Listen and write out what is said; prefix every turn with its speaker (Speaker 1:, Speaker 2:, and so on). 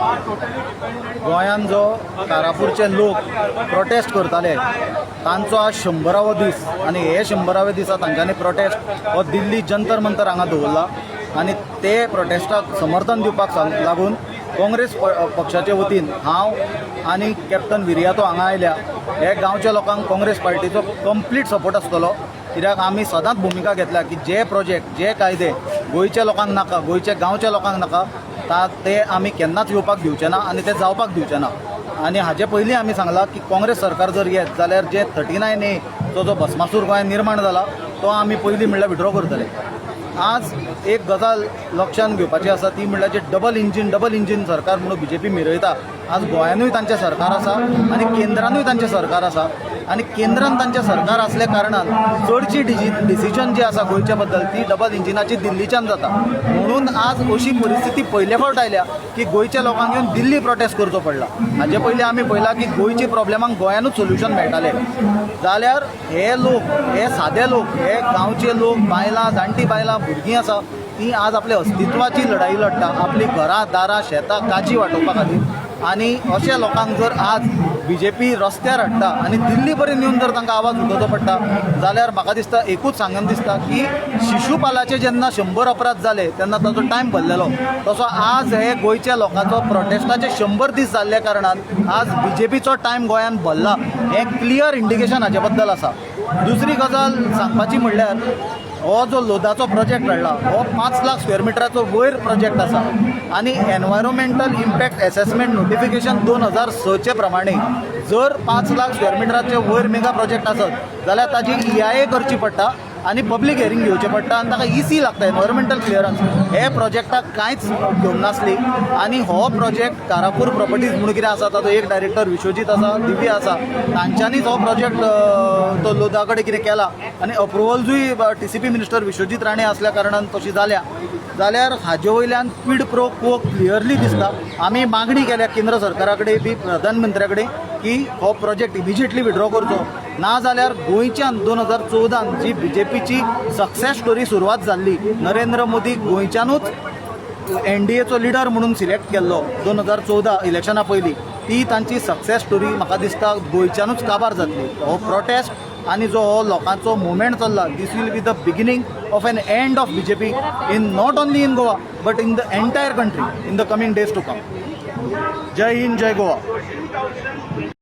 Speaker 1: गोंयान जो कारापूरचे लोक प्रोटेस्ट करताले तांचो आज 100वा दीस आनी हे 100वे दिसा तांच्यांनी प्रोटेस्ट हो दिल्ली जंतर मंतर हांगा दवरला आनी ते प्रोटेस्टाक समर्थन दिवपाक लागून काँग्रेस पक्षाचे वतीन हांव आनी कॅप्टन विरियातो हांगा आयल्या। हे गांवच्या लोकांक काँग्रेस पार्टीचो कंप्लीट सपोर्ट आसतलो, कित्याक आमी सदांच भुमिका घेतल्या की जे प्रोजेक्ट जे कायदे गोंयच्या लोकांक नाका, गोंयच्या गांवच्या लोकांक नाका ते आमी केन्नाच येवपाक दिवचे ना आनी ते जावपाक दिवचे ना। आनी हाचे पयलीं आमी सांगलां की काँग्रेस सरकार जर येत जाल्यार जे 39A जो भस्मासूर गोंयांत निर्माण जाला तो आमी पयलीं म्हणल्यार विड्रॉ करतले। आज एक गजाल लक्षांत घेवपाची आसा ती म्हणल्यार जे डबल इंजीन सरकार म्हणून BJP मिरयता। आज गोंयानूय तांचें सरकार आसा आनी केंद्रानूय तांचें सरकार आसा आनी केंद्रान तांचें सरकार आसल्या कारणान चडशी डिसिजन जी आसा गोंयच्या बद्दल ती डबल इंजिनाची दिल्लीच्यान जाता। म्हणून आज अशी परिस्थिती पयले फावट आयल्या की गोंयच्या लोकांक येवन दिल्ली प्रोटेस्ट करचो पडला। हाचे पयलीं आमी पळयलां की गोंयची प्रॉब्लेमांक गोंयानूच सोल्युशन मेळटालें, जाल्यार हे लोक, हे सादे लोक, हे गांवचे लोक, बायलां, जाणटी बायलां, भुरगीं आसा ती आज आपल्या अस्तित्वाची लढाई लढटा, आपली घरां दारां शेतां काजी वांटोवपा खातीर। आनी अशा लोकांक जर आज BJP रस्त्यार हाडटा आनी दिल्ली पर्यंत येवन जर तांकां आवाज उठोवचो पडटा जाल्यार म्हाका दिसता एकूच सांगन दिसता की शिशुपालाचे जेन्ना 100 अपराध जाले तेन्ना ताचो टायम भरलेलो, तसो आज हे गोंयच्या लोकांचो प्रोटेस्टाचे 100 दीस जाल्ल्या कारणान आज BJPचो टायम गोंयान भरला हें क्लियर इंडिकेशन हाचे बद्दल आसा। दुसरी गजाल सांगपाची म्हणल्यार हो जो लोदाचो प्रोजेक्ट हाडला हो 5 लाख स्क्वेअर मिटराचो वयर प्रोजेक्ट आसा आनी एनवायरमेंटल इम्पॅक्ट एसेसमेंट नोटिफिकेशन 2006चे प्रमाणे जर 5 लाख स्क्वेअर मिटराचे वयर मेगा प्रोजेक्ट आसत जाल्यार ताची EIA करची पडटा आनी पब्लीक हियरींग घेवचें पडटा आनी ताका EC लागता, एनवायरमेंटल क्लियरन्स। हे प्रोजेक्टाक कांयच घेवन नासली आनी हो प्रोजेक्ट कारापूर प्रॉपर्टीज म्हणून कितें आसा ताचो एक डायरेक्टर विश्वजीत आसा, दिव्या आसा, तांच्यांनीच हो प्रोजेक्ट तो लोदा कडेन कितें केला आनी अप्रुवल्सूय TCP मिनिस्टर विश्वजीत राणे असल्या कारणान तशी जाल्या। जाल्यार हाजे वयल्यान क्विड प्रो क्वो क्लियरली दिसता। आमी मागणी केल्या केंद्र सरकारा कडेन बी प्रधानमंत्र्या कडेन की हो प्रोजेक्ट इमिजिएटली विड्रॉ करचो, ना जाल्यार गोंयच्यान 2014 जी BJPची सक्सेस स्टोरी सुरवात जाल्ली, नरेंद्र मोदी गोंयच्यानूच NDAचो लिडर म्हणून सिलेक्ट केल्लो 2014 इलेक्शना पयलीं, ती तांची सक्सेस स्टोरी म्हाका दिसता गोंयच्यानूच काबार जातली। हो प्रोटेस्ट आनी जो हो लोकांचो मुवमेंट चल्ला this will be the beginning of an end of BJP in not only in Goa but in the entire country in the coming days to come. जय हिंद, जय गोवा।